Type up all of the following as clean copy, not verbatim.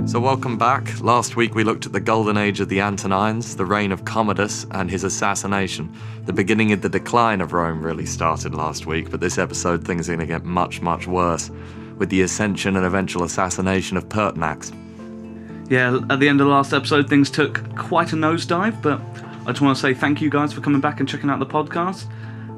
So welcome back. Last week we looked at the golden age of the Antonines, the reign of Commodus and his assassination. The beginning of the decline of Rome really started last week, but this episode things are going to get much, much worse, with the ascension and eventual assassination of Pertinax. Yeah, at the end of the last episode things took quite a nosedive, but I just want to say thank you guys for coming back and checking out the podcast.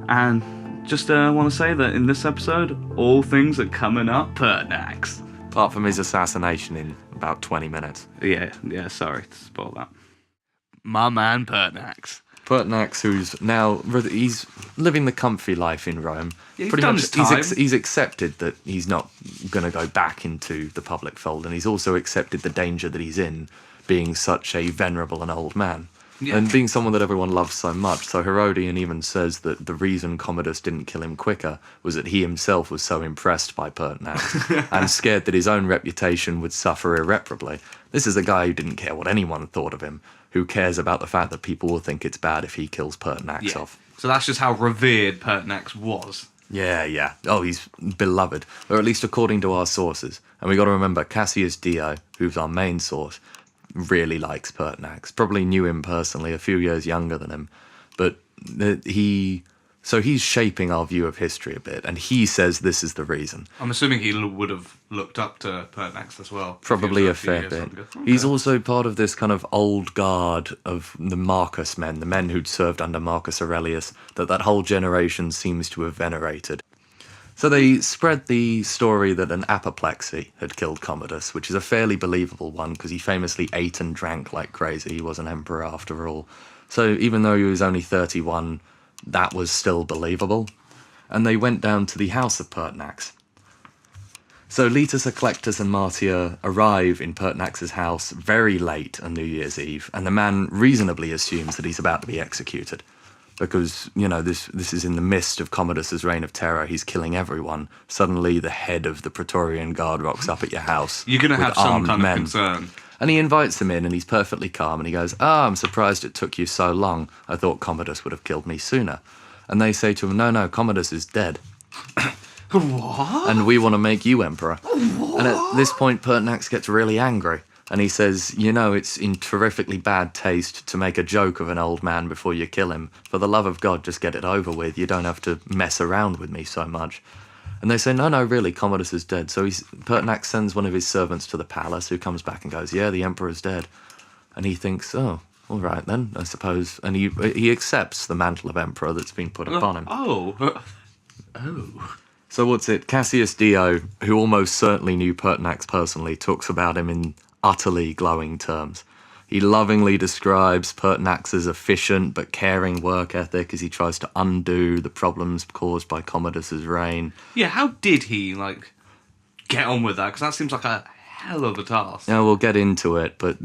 And just want to say that in this episode, all things are coming up Pertinax. Apart from his assassination in about 20 minutes. Yeah, sorry to spoil that. My man Pertinax. Pertinax, who's now, he's living the comfy life in Rome. Yeah, he's done his time. He's accepted that he's not going to go back into the public fold, and he's also accepted the danger that he's in, being such a venerable and old man. Yeah. And being someone that everyone loves so much. So Herodian even says that the reason Commodus didn't kill him quicker was that he himself was so impressed by Pertinax and scared that his own reputation would suffer irreparably. This is a guy who didn't care what anyone thought of him, who cares about the fact that people will think it's bad if he kills Pertinax off. So that's just how revered Pertinax was. Yeah. Oh, he's beloved, or at least according to our sources. And we got to remember, Cassius Dio, who's our main source, really likes Pertinax. Probably knew him personally, a few years younger than him, but he's shaping our view of history a bit, and he says this is the reason. I'm assuming he would have looked up to Pertinax as well. Probably a fair bit. Okay. He's also part of this kind of old guard of the Marcus men, the men who'd served under Marcus Aurelius, that whole generation seems to have venerated. So they spread the story that an apoplexy had killed Commodus, which is a fairly believable one because he famously ate and drank like crazy. He was an emperor after all. So even though he was only 31, that was still believable. And they went down to the house of Pertinax. So Letus, Eclectus and Martia arrive in Pertinax's house very late on New Year's Eve, and the man reasonably assumes that he's about to be executed. Because, this is in the midst of Commodus's reign of terror. He's killing everyone. Suddenly, the head of the Praetorian Guard rocks up at your house. You're going to have some kind of concern. And he invites him in, and he's perfectly calm. And he goes, I'm surprised it took you so long. I thought Commodus would have killed me sooner. And they say to him, no, Commodus is dead. What? And we want to make you emperor. What? And at this point, Pertinax gets really angry. And he says, it's in terrifically bad taste to make a joke of an old man before you kill him. For the love of God, just get it over with. You don't have to mess around with me so much. And they say, no, really, Commodus is dead. So Pertinax sends one of his servants to the palace, who comes back and goes, yeah, the emperor's dead. And he thinks, oh, all right then, I suppose. And he accepts the mantle of emperor that's been put upon him. Oh. So what's it? Cassius Dio, who almost certainly knew Pertinax personally, talks about him in utterly glowing terms. He lovingly describes Pertinax's efficient but caring work ethic as he tries to undo the problems caused by Commodus's reign. Yeah, how did he, get on with that? Because that seems like a hell of a task. Yeah, we'll get into it, but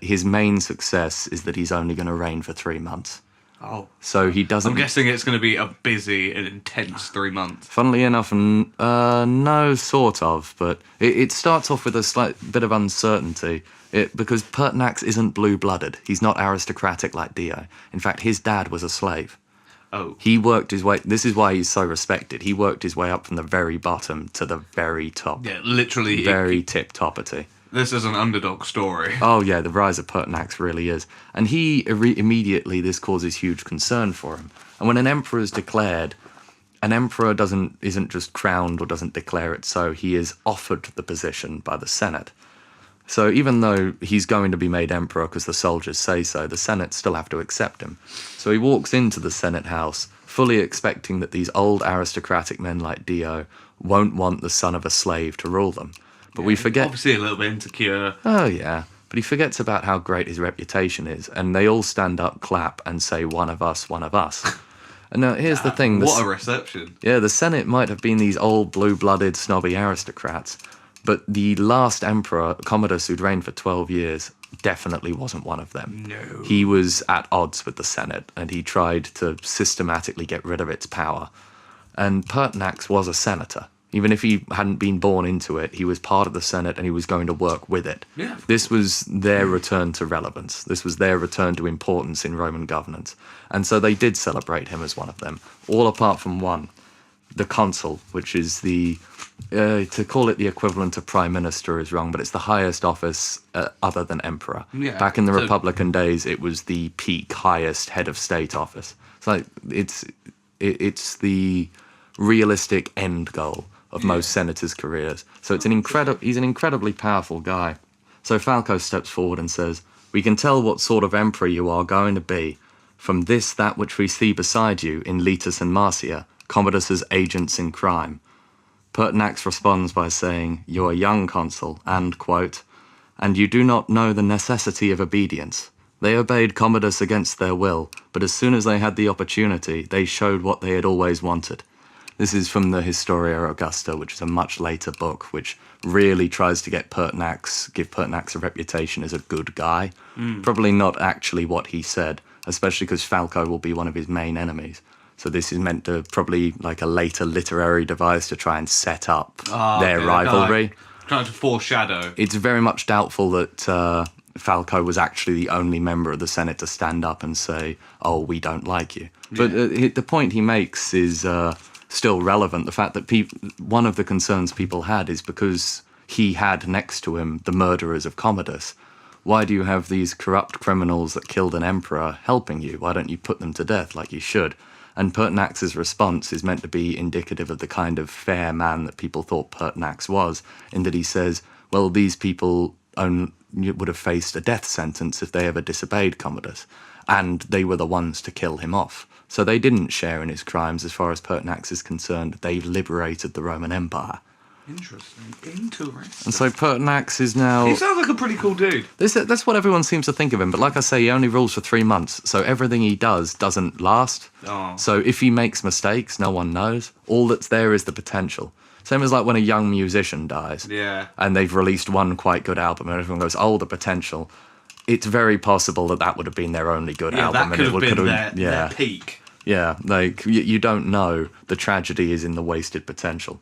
his main success is that he's only going to reign for 3 months. Oh. So he doesn't... I'm guessing it's going to be a busy and intense 3 months. Funnily enough, no, sort of, but it starts off with a slight bit of uncertainty, because Pertinax isn't blue-blooded. He's not aristocratic like Dio. In fact, his dad was a slave. Oh. He worked his way... This is why he's so respected. He worked his way up from the very bottom to the very top. Yeah, literally. Very tip-toppity. This is an underdog story. Oh, yeah, the rise of Pertinax really is. And he immediately, this causes huge concern for him. And when an emperor is declared, an emperor isn't just crowned or doesn't declare it so. He is offered the position by the Senate. So even though he's going to be made emperor because the soldiers say so, the Senate still have to accept him. So he walks into the Senate house, fully expecting that these old aristocratic men like Dio won't want the son of a slave to rule them. But we forget... Obviously a little bit insecure. Oh, yeah. But he forgets about how great his reputation is, and they all stand up, clap, and say, one of us, one of us. And now, here's the thing. What a reception. Yeah, the Senate might have been these old, blue-blooded, snobby aristocrats, but the last emperor, Commodus, who'd reigned for 12 years, definitely wasn't one of them. No. He was at odds with the Senate, and he tried to systematically get rid of its power. And Pertinax was a senator. Even if he hadn't been born into it, he was part of the Senate and he was going to work with it. Yeah. This was their return to relevance. This was their return to importance in Roman governance. And so they did celebrate him as one of them, all apart from one, the consul, which is the to call it the equivalent of prime minister is wrong, but it's the highest office other than emperor. Yeah, Back in the so- Republican days, it was the peak highest head of state office. So it's the realistic end goal of most senators' careers. So he's an incredibly powerful guy. So Falco steps forward and says, "We can tell what sort of emperor you are going to be from that which we see beside you in Letus and Marcia, Commodus's agents in crime." Pertinax responds by saying, "You are young, consul, and, quote, and you do not know the necessity of obedience. They obeyed Commodus against their will, but as soon as they had the opportunity, they showed what they had always wanted." This is from the Historia Augusta, which is a much later book, which really tries to give Pertinax a reputation as a good guy. Probably not actually what he said, especially because Falco will be one of his main enemies. So this is meant to probably like a later literary device to try and set up their rivalry. Trying to foreshadow. It's very much doubtful that Falco was actually the only member of the Senate to stand up and say, "Oh, we don't like you." But the point he makes is still relevant. The fact that one of the concerns people had is because he had next to him the murderers of Commodus. Why do you have these corrupt criminals that killed an emperor helping you? Why don't you put them to death like you should? And Pertinax's response is meant to be indicative of the kind of fair man that people thought Pertinax was, in that he says, well, these people would have faced a death sentence if they ever disobeyed Commodus, and they were the ones to kill him off. So they didn't share in his crimes as far as Pertinax is concerned. They liberated the Roman Empire. Interesting. And so Pertinax is now... He sounds like a pretty cool dude. That's what everyone seems to think of him. But like I say, he only rules for 3 months. So everything he does doesn't last. Oh. So if he makes mistakes, no one knows. All that's there is the potential. Same as like when a young musician dies. Yeah. And they've released one quite good album and everyone goes, oh, the potential. It's very possible that would have been their only good album. That could have been their peak. Yeah, like you don't know. The tragedy is in the wasted potential.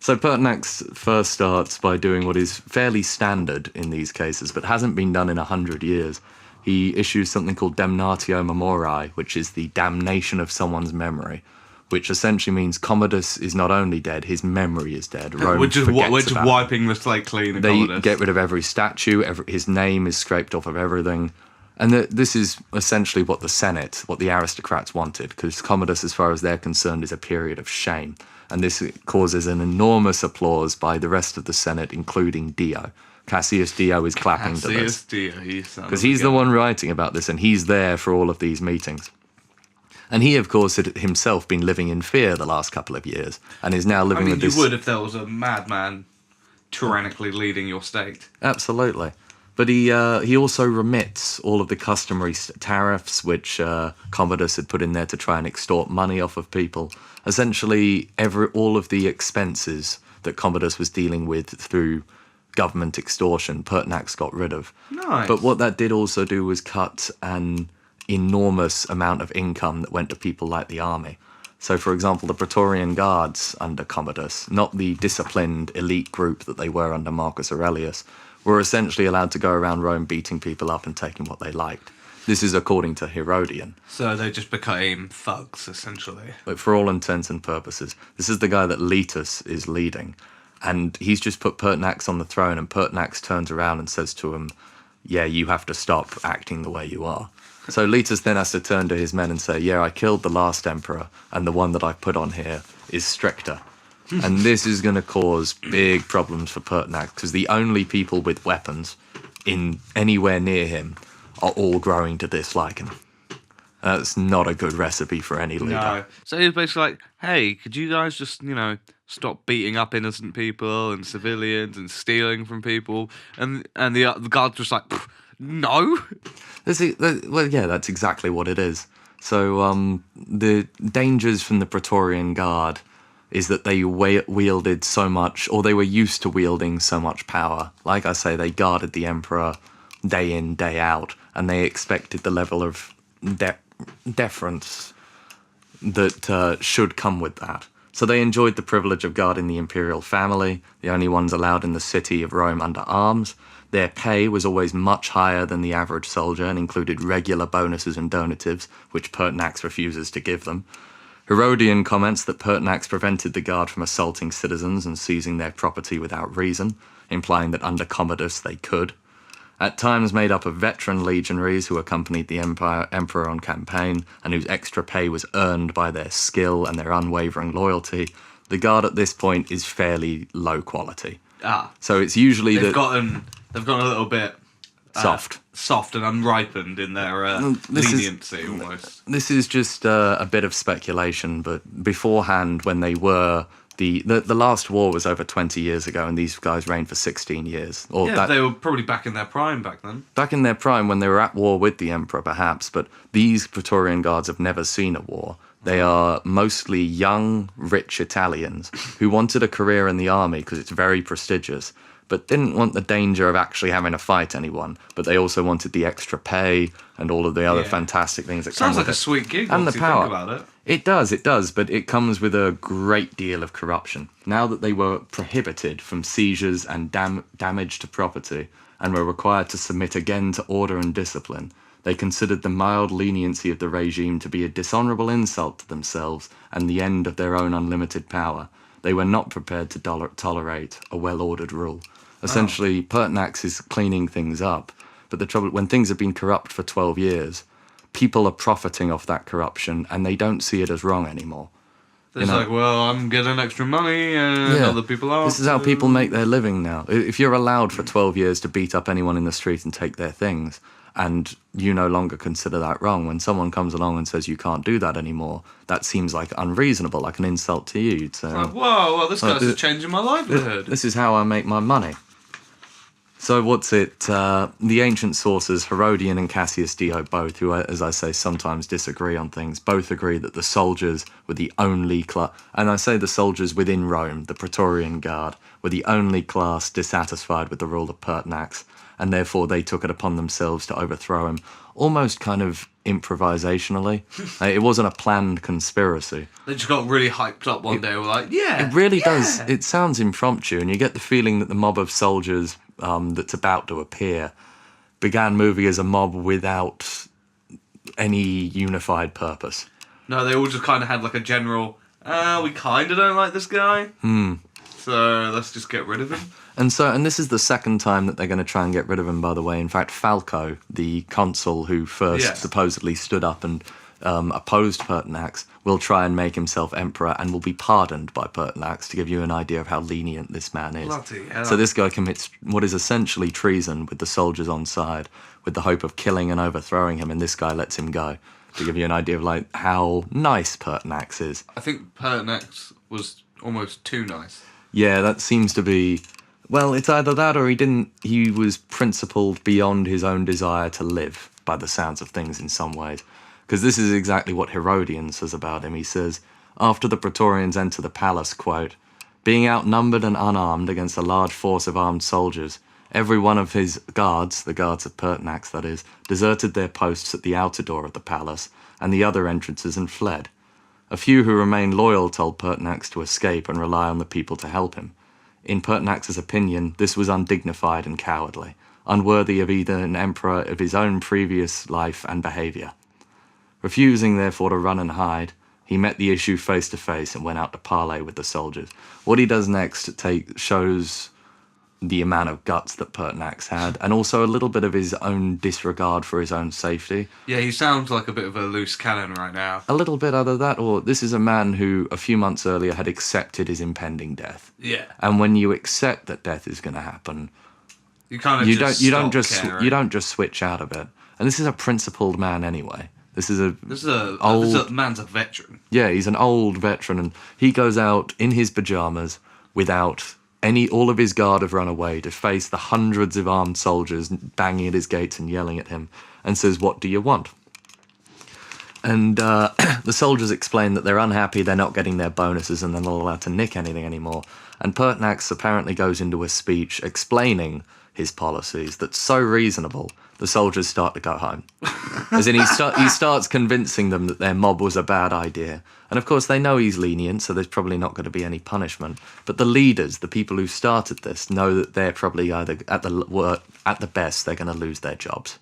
So Pertinax first starts by doing what is fairly standard in these cases, but hasn't been done in 100 years. He issues something called Damnatio Memoriae, which is the damnation of someone's memory, which essentially means Commodus is not only dead, his memory is dead. We're just wiping the slate clean of Commodus. They get rid of every statue, his name is scraped off of everything. And this is essentially what the Senate, what the aristocrats wanted, because Commodus, as far as they're concerned, is a period of shame. And this causes an enormous applause by the rest of the Senate, including Dio. Cassius Dio is clapping to this. Because he's the one writing about this, and he's there for all of these meetings. And he, of course, had himself been living in fear the last couple of years, and is now living with this... you would if there was a madman tyrannically leading your state. Absolutely. But he also remits all of the customary tariffs, which Commodus had put in there to try and extort money off of people. Essentially, all of the expenses that Commodus was dealing with through government extortion, Pertinax got rid of. Nice. But what that did also do was cut an enormous amount of income that went to people like the army. So, for example, the Praetorian Guards under Commodus, not the disciplined elite group that they were under Marcus Aurelius, were essentially allowed to go around Rome beating people up and taking what they liked. This is according to Herodian. So they just became thugs, essentially. But for all intents and purposes, this is the guy that Letus is leading. And he's just put Pertinax on the throne, and Pertinax turns around and says to him, yeah, you have to stop acting the way you are. So Letus then has to turn to his men and say, yeah, I killed the last emperor, and the one that I put on here is stricter. And this is going to cause big problems for Pertinax, because the only people with weapons in anywhere near him are all growing to dislike him. That's not a good recipe for any leader. No. So he's basically like, hey, could you guys just, stop beating up innocent people and civilians and stealing from people? And the guard's just like, no. Well, yeah, that's exactly what it is. So the dangers from the Praetorian Guard is that they wielded so much, or they were used to wielding so much power. Like I say, they guarded the emperor day in, day out, and they expected the level of deference that should come with that. So they enjoyed the privilege of guarding the imperial family, the only ones allowed in the city of Rome under arms. Their pay was always much higher than the average soldier and included regular bonuses and donatives, which Pertinax refuses to give them. Herodian comments that Pertinax prevented the guard from assaulting citizens and seizing their property without reason, implying that under Commodus they could. At times made up of veteran legionaries who accompanied the emperor on campaign and whose extra pay was earned by their skill and their unwavering loyalty, the guard at this point is fairly low quality. So it's usually they've gotten a little bit soft and unripened in their leniency almost. This is just a bit of speculation, but beforehand, when they were the last war was over 20 years ago, and these guys reigned for 16 years. They were probably back in their prime back then. Back in their prime, when they were at war with the emperor, perhaps. But these Praetorian guards have never seen a war. They are mostly young, rich Italians who wanted a career in the army because it's very prestigious, but didn't want the danger of actually having to fight anyone. But they also wanted the extra pay and all of the other fantastic things that come with it. Sounds like a sweet gig and once the power. You think about it. It does, but it comes with a great deal of corruption. Now that they were prohibited from seizures and damage to property, and were required to submit again to order and discipline, they considered the mild leniency of the regime to be a dishonourable insult to themselves and the end of their own unlimited power. They were not prepared to tolerate a well-ordered rule. Essentially, Pertinax is cleaning things up, but the trouble, when things have been corrupt for 12 years, people are profiting off that corruption, and they don't see it as wrong anymore. It's like, well, I'm getting extra money, and other people aren't. This is how people make their living now. If you're allowed for 12 years to beat up anyone in the street and take their things, and you no longer consider that wrong, when someone comes along and says you can't do that anymore, that seems like unreasonable, like an insult to you. You'd say, whoa, well, this guy's changing my livelihood. This is how I make my money. So what's it? The ancient sources, Herodian and Cassius Dio both, who, as I say, sometimes disagree on things, both agree that the soldiers were the only class, and I say the soldiers within Rome, the Praetorian Guard, were the only class dissatisfied with the rule of Pertinax, and therefore they took it upon themselves to overthrow him, almost kind of improvisationally. It wasn't a planned conspiracy. They just got really hyped up one day, were like, It really does. It sounds impromptu, and you get the feeling that the mob of soldiers that's about to appear began moving as a mob without any unified purpose. No, they all just kind of had like a general, we kind of don't like this guy, so let's just get rid of him. And this is the second time that they're going to try and get rid of him, by the way. In fact, Falco, the consul who first supposedly stood up and opposed Pertinax, will try and make himself emperor and will be pardoned by Pertinax, to give you an idea of how lenient this man is. Bloody hell. So this guy commits what is essentially treason with the soldiers on side, with the hope of killing and overthrowing him, and this guy lets him go, to give you an idea of like how nice Pertinax is. I think Pertinax was almost too nice. Yeah, that seems to be... Well, it's either that or he was principled beyond his own desire to live, by the sounds of things in some ways. Because this is exactly what Herodian says about him. He says, after the Praetorians enter the palace, quote, being outnumbered and unarmed against a large force of armed soldiers, every one of his guards, the guards of Pertinax that is, deserted their posts at the outer door of the palace and the other entrances and fled. A few who remained loyal told Pertinax to escape and rely on the people to help him. In Pertinax's opinion, this was undignified and cowardly, unworthy of either an emperor of his own previous life and behaviour. Refusing, therefore, to run and hide, he met the issue face to face and went out to parley with the soldiers. What he does next shows the amount of guts that Pertinax had, and also a little bit of his own disregard for his own safety. Yeah, he sounds like a bit of a loose cannon right now. A little bit either that, or this is a man who a few months earlier had accepted his impending death. Yeah. And when you accept that death is going to happen, you kind of you don't just switch out of it. And this is a principled man anyway. This man's a veteran. Yeah, he's an old veteran, and he goes out in his pajamas without all of his guard have run away to face the hundreds of armed soldiers banging at his gates and yelling at him, and says, "What do you want?" And the soldiers explain that they're unhappy, they're not getting their bonuses, and they're not allowed to nick anything anymore. And Pertinax apparently goes into a speech explaining his policies that's so reasonable, the soldiers start to go home. As in, he starts convincing them that their mob was a bad idea. And of course, they know he's lenient, so there's probably not going to be any punishment. But the leaders, the people who started this, know that they're probably either, at the best, they're going to lose their jobs.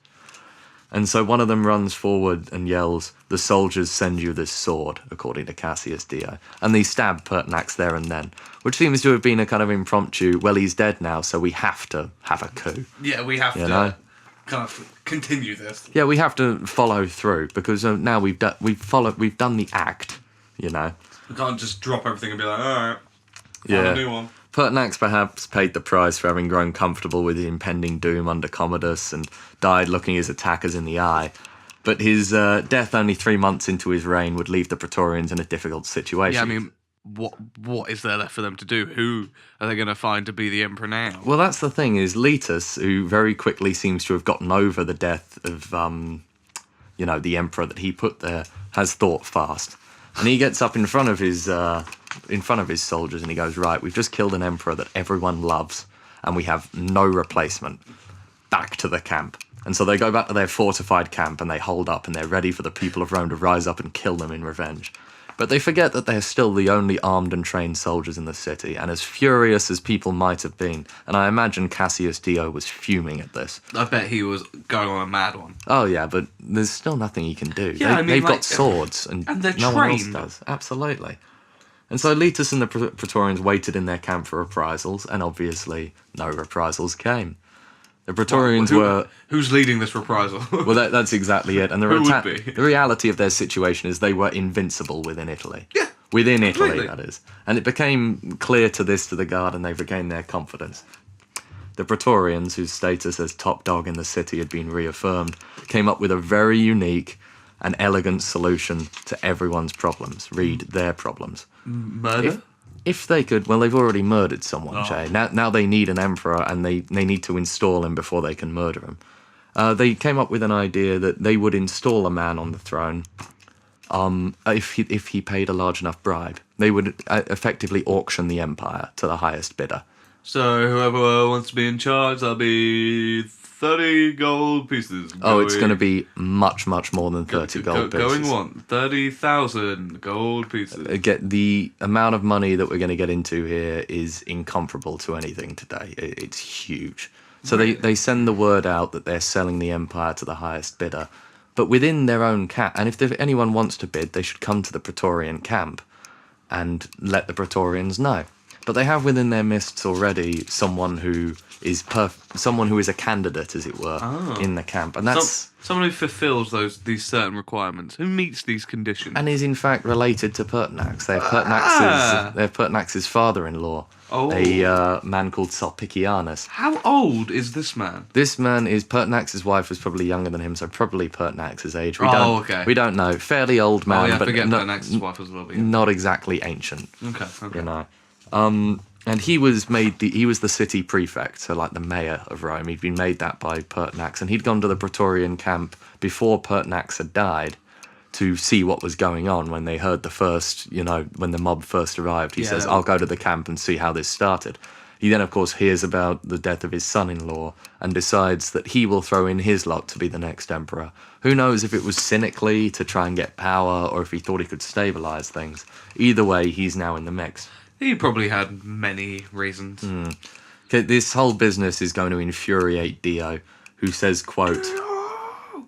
And so one of them runs forward and yells, "The soldiers send you this sword," according to Cassius Dio. And they stab Pertinax there and then, which seems to have been a kind of impromptu, well, he's dead now, so we have to have a coup. Yeah, we have to know? kind of continue this. Yeah, we have to follow through, because now we've done the act, you know. We can't just drop everything and be like, alright, Yeah. a new one. Pertinax perhaps paid the price for having grown comfortable with the impending doom under Commodus and died looking his attackers in the eye. But his death only 3 months into his reign would leave the Praetorians in a difficult situation. Yeah, I mean, what is there left for them to do? Who are they going to find to be the emperor now? Well, that's the thing, is Letus, who very quickly seems to have gotten over the death of, the emperor that he put there, has thought fast. And he gets up in front of his soldiers and he goes, "Right, we've just killed an emperor that everyone loves and we have no replacement. Back to the camp." And so they go back to their fortified camp and they hold up and they're ready for the people of Rome to rise up and kill them in revenge. But they forget that they're still the only armed and trained soldiers in the city, and as furious as people might have been, and I imagine Cassius Dio was fuming at this. I bet he was going on a mad one. Oh yeah, but there's still nothing he can do. Yeah, They've got swords, and they're no one else trained. does. Absolutely. And so Letus and the Praetorians waited in their camp for reprisals, and obviously no reprisals came. The Praetorians were... Who's leading this reprisal? Well, that's exactly it. And Who would be? the reality of their situation is they were invincible within Italy. Yeah, Within Italy, completely. that is. And it became clear to the guard, and they regained their confidence. The Praetorians, whose status as top dog in the city had been reaffirmed, came up with a very unique and elegant solution to everyone's problems. Read their problems. Murder? If they could, well, they've already murdered someone, Oh. Jay. Now they need an emperor, and they need to install him before they can murder him. They came up with an idea that they would install a man on the throne if he paid a large enough bribe. They would effectively auction the empire to the highest bidder. So whoever wants to be in charge, that'll be 30 gold pieces. Oh, it's going to be much, much more than 30 gold pieces. Going one, 30,000 gold pieces. The amount of money that we're going to get into here is incomparable to anything today. It's huge. So they send the word out that they're selling the empire to the highest bidder, but within their own camp. And if anyone wants to bid, they should come to the Praetorian camp and let the Praetorians know. But they have within their midst already someone who is a candidate, as it were, in the camp, and that's someone who fulfills these certain requirements, who meets these conditions, and is in fact related to Pertinax. They're Pertinax's father-in-law, a man called Sulpicianus. How old is this man? This man is Pertinax's wife was probably younger than him, so probably Pertinax's age. We don't know. Fairly old man, Oh yeah, but forget Pertinax's wife was a little bit younger. not exactly ancient. Okay. You know. And he was the city prefect, so like the mayor of Rome. He'd been made that by Pertinax, and he'd gone to the Praetorian camp before Pertinax had died to see what was going on when they heard when the mob first arrived. He says, "I'll go to the camp and see how this started." He then, of course, hears about the death of his son-in-law and decides that he will throw in his lot to be the next emperor. Who knows if it was cynically to try and get power or if he thought he could stabilize things. Either way, he's now in the mix. He probably had many reasons. Okay, this whole business is going to infuriate Dio, who says, quote,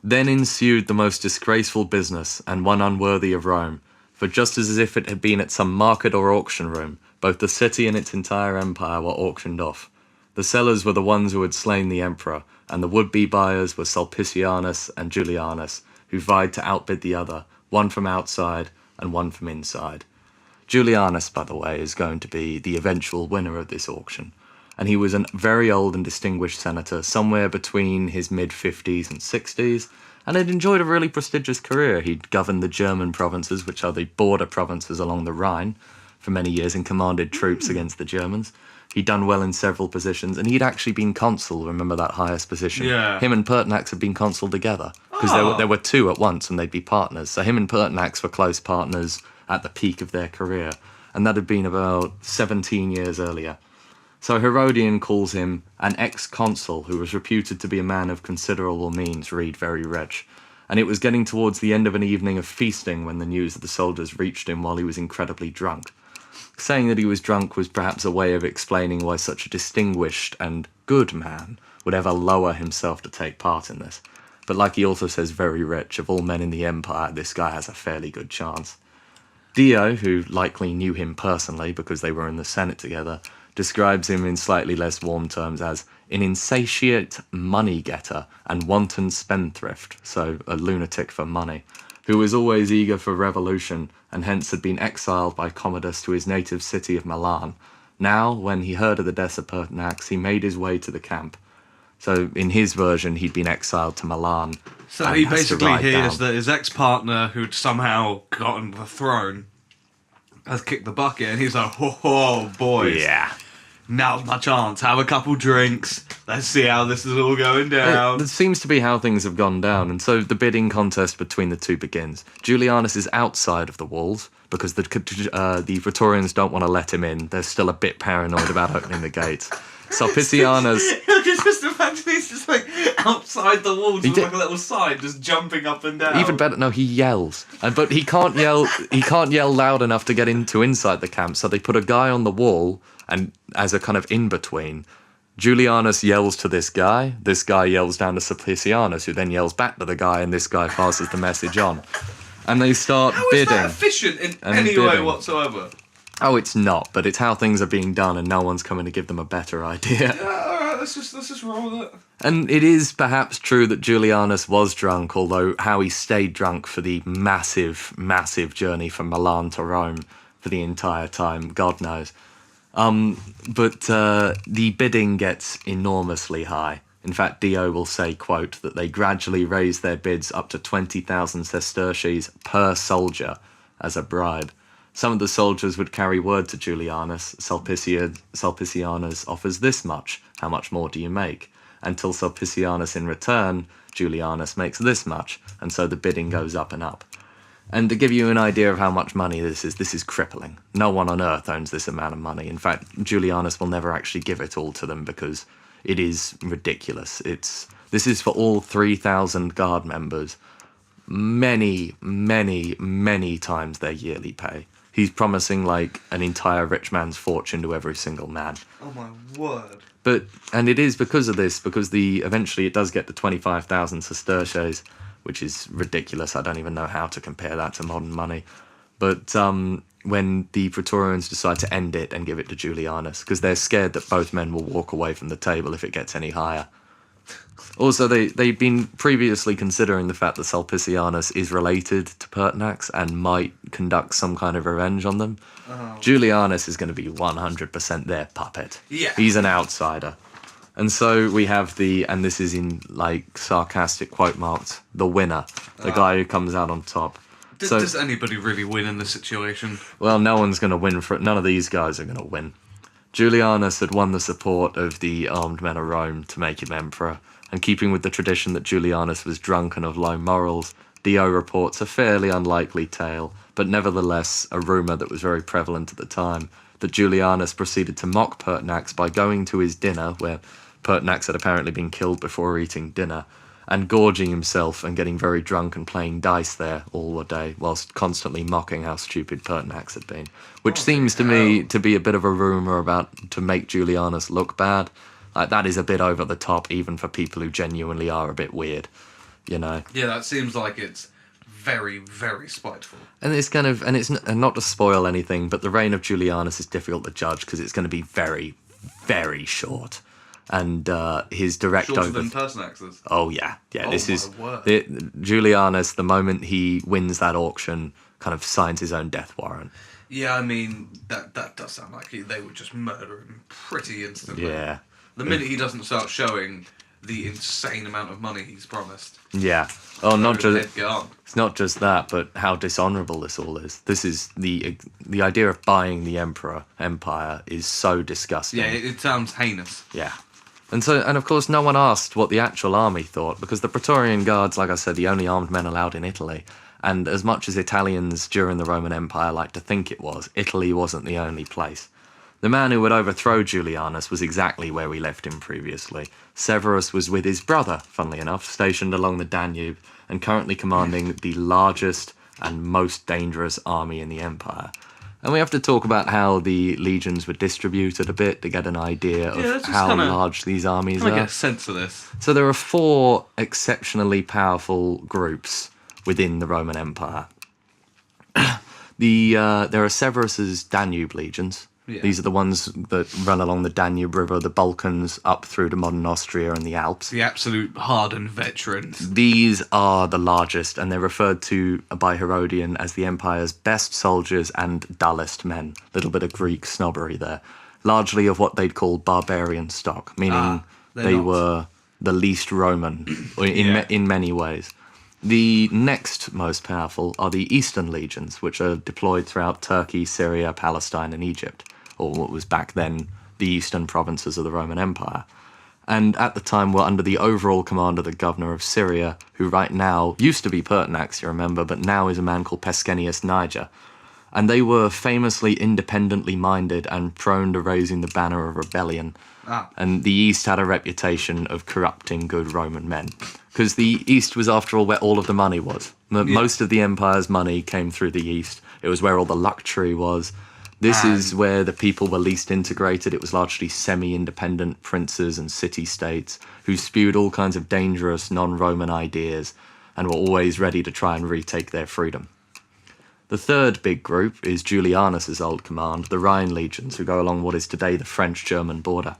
"Then ensued the most disgraceful business, and one unworthy of Rome, for just as if it had been at some market or auction room, both the city and its entire empire were auctioned off. The sellers were the ones who had slain the emperor, and the would-be buyers were Sulpicianus and Julianus, who vied to outbid the other, one from outside and one from inside." Julianus, by the way, is going to be the eventual winner of this auction. And he was a very old and distinguished senator, somewhere between his mid-50s and 60s, and had enjoyed a really prestigious career. He'd governed the German provinces, which are the border provinces along the Rhine, for many years and commanded troops against the Germans. He'd done well in several positions, and he'd actually been consul, remember that highest position? Yeah. Him and Pertinax had been consul together, because there were two at once, and they'd be partners. So him and Pertinax were close partners at the peak of their career, and that had been about 17 years earlier. So Herodian calls him an ex-consul who was reputed to be a man of considerable means, read very rich. And it was getting towards the end of an evening of feasting when the news of the soldiers reached him while he was incredibly drunk. Saying that he was drunk was perhaps a way of explaining why such a distinguished and good man would ever lower himself to take part in this. But like he also says, very rich. Of all men in the Empire, this guy has a fairly good chance. Dio, who likely knew him personally because they were in the Senate together, describes him in slightly less warm terms as an insatiate money-getter and wanton spendthrift, so a lunatic for money, who was always eager for revolution and hence had been exiled by Commodus to his native city of Milan. Now, when he heard of the death of Pertinax, he made his way to the camp. So in his version, he'd been exiled to Milan. So he basically hears that his ex-partner, who'd somehow gotten the throne, has kicked the bucket, and he's like, oh, boys. Yeah. Now's my chance. Have a couple drinks. Let's see how this is all going down. It seems to be how things have gone down, and so the bidding contest between the two begins. Julianus is outside of the walls, because the Praetorians don't want to let him in. They're still a bit paranoid about opening the gates. Sulpicianus... just imagine he's just like outside the walls with like a little sign, just jumping up and down. Even better, no, he yells. But he can't yell loud enough to get inside the camp, so they put a guy on the wall, and as a kind of in-between, Julianus yells to this guy yells down to Sulpicianus, who then yells back to the guy, and this guy passes the message on. And they start bidding. How is that efficient in any way whatsoever? Oh, it's not, but it's how things are being done, and no one's coming to give them a better idea. Yeah, alright, let's just roll with it. And it is perhaps true that Julianus was drunk, although how he stayed drunk for the massive, massive journey from Milan to Rome for the entire time, God knows. But the bidding gets enormously high. In fact, Dio will say, quote, that they gradually raise their bids up to 20,000 sesterces per soldier as a bribe. Some of the soldiers would carry word to Julianus. Sulpicianus offers this much. How much more do you make? Until Sulpicianus in return, Julianus makes this much. And so the bidding goes up and up. And to give you an idea of how much money this is crippling. No one on earth owns this amount of money. In fact, Julianus will never actually give it all to them because it is ridiculous. This is for all 3,000 guard members. Many, many, many times their yearly pay. He's promising like an entire rich man's fortune to every single man. Oh my word. And it is because of this, because eventually it does get to 25,000 sesterces, which is ridiculous. I don't even know how to compare that to modern money. But when the Praetorians decide to end it and give it to Julianus, because they're scared that both men will walk away from the table if it gets any higher. Also, they've been previously considering the fact that Sulpicianus is related to Pertinax and might conduct some kind of revenge on them. Oh. Julianus is going to be 100% their puppet. Yeah. He's an outsider. And so we have and this is in like sarcastic quote marks, the winner, the guy who comes out on top. Does anybody really win in this situation? Well, no one's going to win for it. None of these guys are going to win. Julianus had won the support of the armed men of Rome to make him emperor, and keeping with the tradition that Julianus was drunk and of low morals, Dio reports a fairly unlikely tale, but nevertheless a rumour that was very prevalent at the time, that Julianus proceeded to mock Pertinax by going to his dinner, where Pertinax had apparently been killed before eating dinner, and gorging himself and getting very drunk and playing dice there all the day, whilst constantly mocking how stupid Pertinax had been. Which seems to me to be a bit of a rumour to make Julianus look bad. Like, that is a bit over the top, even for people who genuinely are a bit weird, you know? Yeah, that seems like it's very, very spiteful. And it's and not to spoil anything, but the reign of Julianus is difficult to judge because it's going to be very, very short. And his direct Shorter than Pertinax's. Oh yeah. This is word. Julianus. The moment he wins that auction, kind of signs his own death warrant. Yeah, I mean that does sound like they would just murder him pretty instantly. Yeah. The minute he doesn't start showing the insane amount of money he's promised. Yeah. Oh, it's not just that, but how dishonourable this all is. This is the idea of buying the empire is so disgusting. Yeah, it sounds heinous. Yeah. And of course, no one asked what the actual army thought, because the Praetorian Guards, like I said, the only armed men allowed in Italy. And as much as Italians during the Roman Empire like to think it was, Italy wasn't the only place. The man who would overthrow Julianus was exactly where we left him previously. Severus was with his brother, funnily enough, stationed along the Danube, and currently commanding the largest and most dangerous army in the empire. And we have to talk about how the legions were distributed a bit to get an idea of how large these armies are. I get a sense of this. So there are 4 exceptionally powerful groups within the Roman Empire. There are Severus's Danube legions. Yeah. These are the ones that run along the Danube River, the Balkans, up through to modern Austria and the Alps. The absolute hardened veterans. These are the largest, and they're referred to by Herodian as the Empire's best soldiers and dullest men. Little bit of Greek snobbery there. Largely of what they'd call barbarian stock, meaning they were the least Roman in many ways. The next most powerful are the Eastern legions, which are deployed throughout Turkey, Syria, Palestine, and Egypt, or what was back then the eastern provinces of the Roman Empire. And at the time were under the overall command of the governor of Syria, who right now used to be Pertinax, you remember, but now is a man called Pescennius Niger. And they were famously independently minded and prone to raising the banner of rebellion. And the East had a reputation of corrupting good Roman men. Because the East was, after all, where all of the money was. Most of the empire's money came through the East. It was where all the luxury was. This is where the people were least integrated. It was largely semi-independent princes and city-states who spewed all kinds of dangerous non-Roman ideas and were always ready to try and retake their freedom. The third big group is Julianus's old command, the Rhine legions, who go along what is today the French-German border.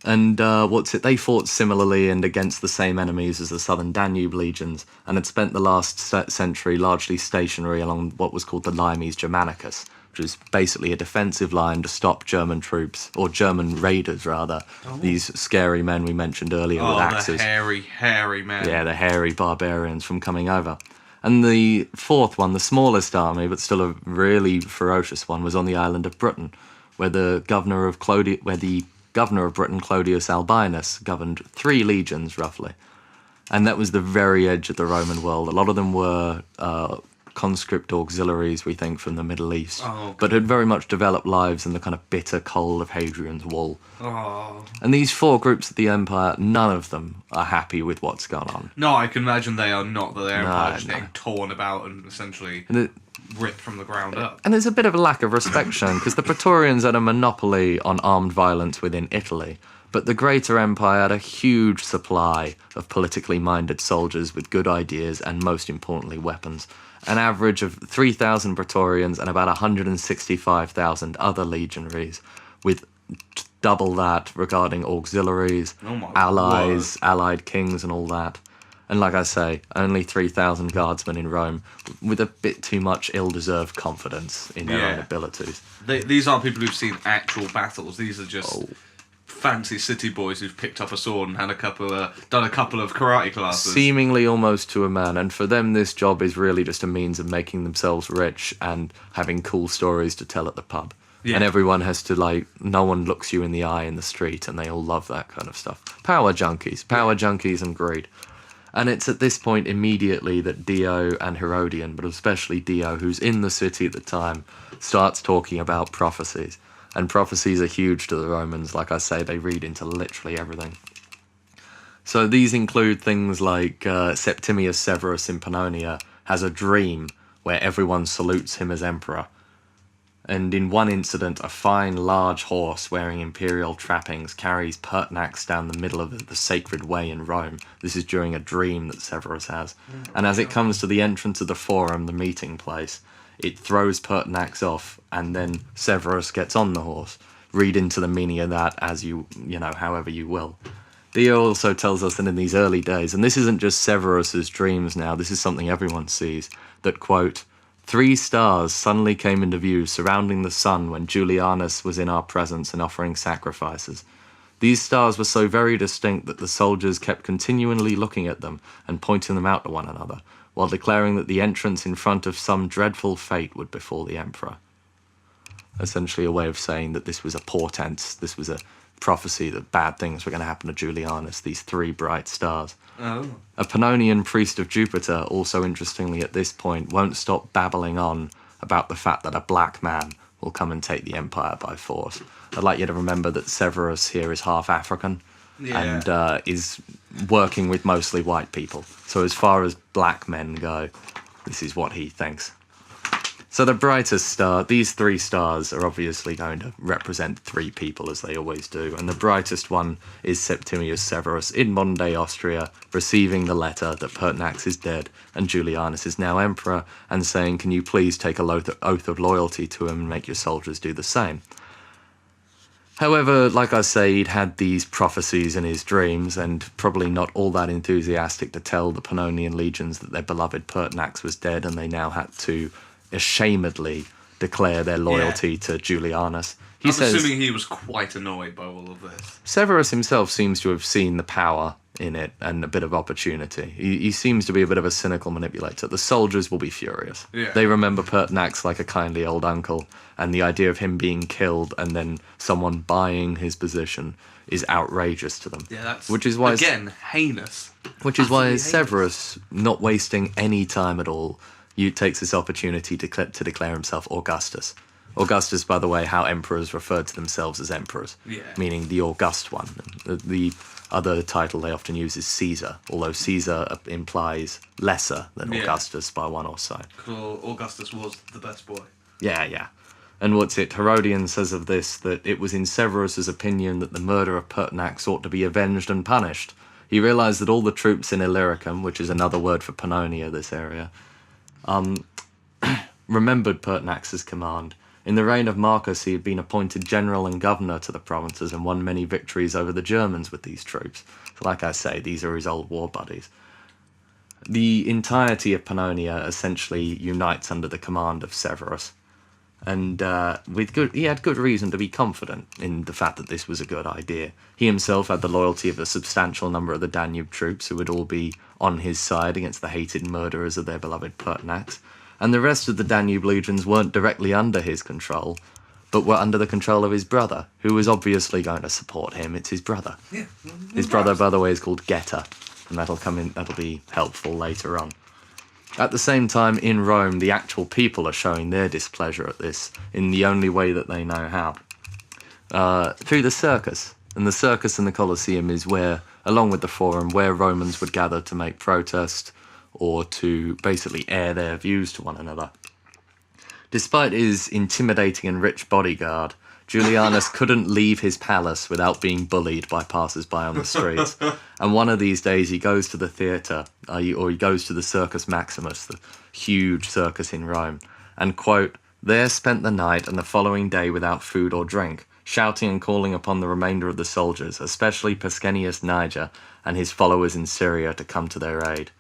And they fought similarly and against the same enemies as the southern Danube legions, and had spent the last century largely stationary along what was called the Limes Germanicus, which was basically a defensive line to stop German troops, or German raiders rather, these scary men we mentioned earlier with axes. The hairy men. Yeah, the hairy barbarians from coming over. And the fourth one, the smallest army, but still a really ferocious one, was on the island of Britain, where the governor of Britain, Clodius Albinus, governed 3 legions, roughly. And that was the very edge of the Roman world. A lot of them were conscript auxiliaries, we think, from the Middle East, but had very much developed lives in the kind of bitter cold of Hadrian's Wall. And these 4 groups of the Empire, none of them are happy with what's gone on. No, I can imagine they are not. That their Empire is getting torn about and essentially ripped from the ground up. And there's a bit of a lack of respect shown, because the Praetorians had a monopoly on armed violence within Italy, but the Greater Empire had a huge supply of politically minded soldiers with good ideas and, most importantly, weapons. An average of 3,000 Praetorians and about 165,000 other legionaries, with double that regarding auxiliaries, allies, allied kings and all that. And like I say, only 3,000 guardsmen in Rome, with a bit too much ill-deserved confidence in their own abilities. These aren't people who've seen actual battles. These are just fancy city boys who've picked up a sword and had done a couple of karate classes. Seemingly almost to a man. And for them, this job is really just a means of making themselves rich and having cool stories to tell at the pub. Yeah. And everyone has to, no one looks you in the eye in the street, and they all love that kind of stuff. Power junkies and greed. And it's at this point immediately that Dio and Herodian, but especially Dio, who's in the city at the time, starts talking about prophecies. And prophecies are huge to the Romans. Like I say, they read into literally everything. So these include things like Septimius Severus in Pannonia has a dream where everyone salutes him as emperor. And in one incident, a fine, large horse wearing imperial trappings carries Pertinax down the middle of the sacred way in Rome. This is during a dream that Severus has. And as it comes to the entrance of the forum, the meeting place, it throws Pertinax off, and then Severus gets on the horse. Read into the meaning of that as however you will. Dio also tells us that in these early days, and this isn't just Severus's dreams now, this is something everyone sees, that, quote, 3 stars suddenly came into view surrounding the sun when Julianus was in our presence and offering sacrifices. These stars were so very distinct that the soldiers kept continually looking at them and pointing them out to one another, while declaring that the entrance in front of some dreadful fate would befall the emperor. Essentially a way of saying that this was a portent, this was a prophecy that bad things were going to happen to Julianus, these 3 bright stars. A Pannonian priest of Jupiter, also interestingly at this point, won't stop babbling on about the fact that a black man will come and take the empire by force. I'd like you to remember that Severus here is half African and is working with mostly white people. So as far as black men go, this is what he thinks. So the brightest star, these 3 stars are obviously going to represent 3 people, as they always do. And the brightest one is Septimius Severus in modern-day Austria, receiving the letter that Pertinax is dead and Julianus is now emperor, and saying, can you please take a oath of loyalty to him and make your soldiers do the same? However, like I say, he'd had these prophecies in his dreams, and probably not all that enthusiastic to tell the Pannonian legions that their beloved Pertinax was dead, and they now had to ashamedly declare their loyalty to Julianus. I'm assuming he was quite annoyed by all of this. Severus himself seems to have seen the power in it and a bit of opportunity. He seems to be a bit of a cynical manipulator. The soldiers will be furious. Yeah. They remember Pertinax like a kindly old uncle, and the idea of him being killed and then someone buying his position is outrageous to them. Yeah, that's, which is why again, heinous. Which is why Utterly Severus, not wasting any time at all, takes this opportunity to declare himself Augustus. Augustus, by the way, how emperors referred to themselves as emperors, meaning the august one. The other title they often use is Caesar, although Caesar implies lesser than Augustus by one or so. Cool. Augustus was the best boy. Yeah. And Herodian says of this that it was in Severus's opinion that the murder of Pertinax ought to be avenged and punished. He realised that all the troops in Illyricum, which is another word for Pannonia, this area, remembered Pertinax's command. In the reign of Marcus, he had been appointed general and governor to the provinces and won many victories over the Germans with these troops. So like I say, these are his old war buddies. The entirety of Pannonia essentially unites under the command of Severus. And he had good reason to be confident in the fact that this was a good idea. He himself had the loyalty of a substantial number of the Danube troops who would all be on his side against the hated murderers of their beloved Pertinax. And the rest of the Danube legions weren't directly under his control, but were under the control of his brother, who was obviously going to support him. It's his brother. Yeah. His brother, by the way, is called Geta, and that'll be helpful later on. At the same time, in Rome, the actual people are showing their displeasure at this in the only way that they know how. Through the circus. And the circus and the Colosseum is where, along with the Forum, where Romans would gather to make protest or to basically air their views to one another. Despite his intimidating and rich bodyguard, Julianus couldn't leave his palace without being bullied by passers-by on the streets. And one of these days he goes to the theatre, or he goes to the Circus Maximus, the huge circus in Rome, and, quote, there spent the night and the following day without food or drink, shouting and calling upon the remainder of the soldiers, especially Pescennius Niger and his followers in Syria, to come to their aid.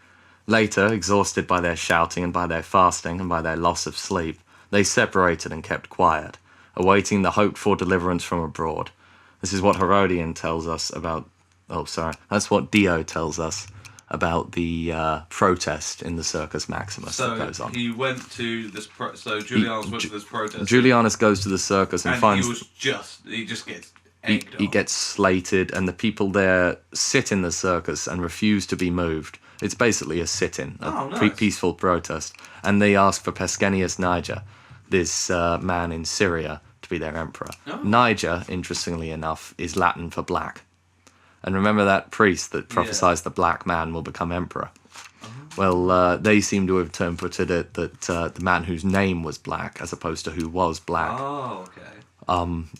Later, exhausted by their shouting and by their fasting and by their loss of sleep, they separated and kept quiet, awaiting the hoped-for deliverance from abroad. This is what Herodian tells us about... that's what Dio tells us about the protest in the Circus Maximus that goes on. So he went to this... Julianus went to this protest. Julianus goes to the circus and finds... he just gets egged on. He gets slated, and the people there sit in the circus and refuse to be moved. It's basically a sit-in, peaceful protest. And they ask for Pescennius Niger, this man in Syria, to be their emperor. Oh. Niger, interestingly enough, is Latin for black. And remember that priest that prophesies the black man will become emperor? Oh. Well, they seem to have interpreted it that the man whose name was black, as opposed to who was black,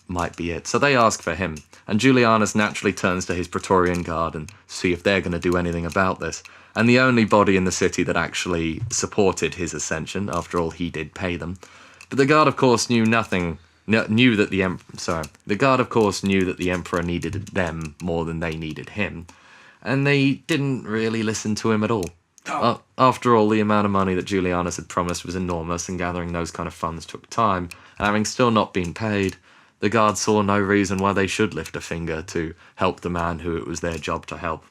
might be it. So they ask for him. And Julianus naturally turns to his Praetorian Guard and see if they're going to do anything about this. And the only body in the city that actually supported his ascension, after all, he did pay them. But the Guard, of course, knew that the Guard, of course, knew that the Emperor needed them more than they needed him. And they didn't really listen to him at all. Oh. After all, the amount of money that Julianus had promised was enormous, and gathering those kind of funds took time. And having still not been paid, the Guard saw no reason why they should lift a finger to help the man who it was their job to help.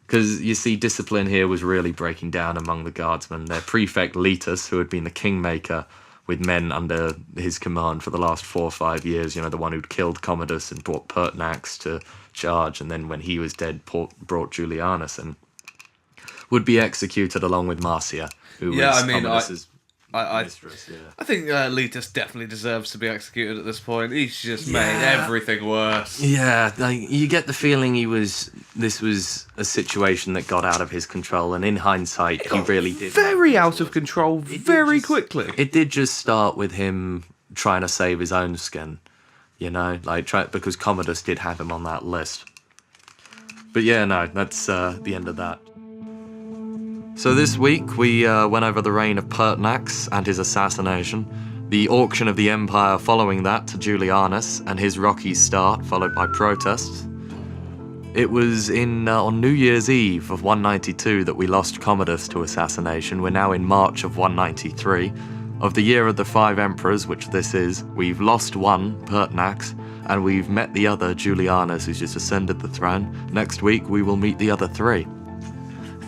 Because, you see, discipline here was really breaking down among the guardsmen. Their prefect, Letus, who had been the kingmaker with men under his command for the last 4 or 5 years, the one who'd killed Commodus and brought Pertinax to charge, and then when he was dead, brought Julianus and would be executed along with Marcia, who was Commodus's I mistress, yeah. I think Letus definitely deserves to be executed at this point. He's just made everything worse. Yeah, like, you get the feeling this was a situation that got out of his control, and in hindsight, he really did. Very out of control very quickly. It did just start with him trying to save his own skin, you know, like because Commodus did have him on that list. But yeah, no, that's the end of that. So this week we went over the reign of Pertinax and his assassination, the auction of the empire following that to Julianus and his rocky start followed by protests. It was on New Year's Eve of 192 that we lost Commodus to assassination. We're now in March of 193. Of the year of the 5 emperors, which this is, we've lost one, Pertinax, and we've met the other, Julianus, who's just ascended the throne. Next week we will meet the other 3.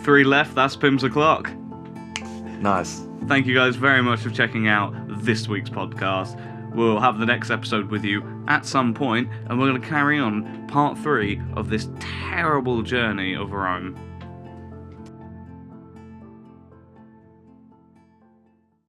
3 left, that's Pim's o'clock. Nice. Thank you guys very much for checking out this week's podcast. We'll have the next episode with you at some point, and we're going to carry on part 3 of this terrible journey of Rome.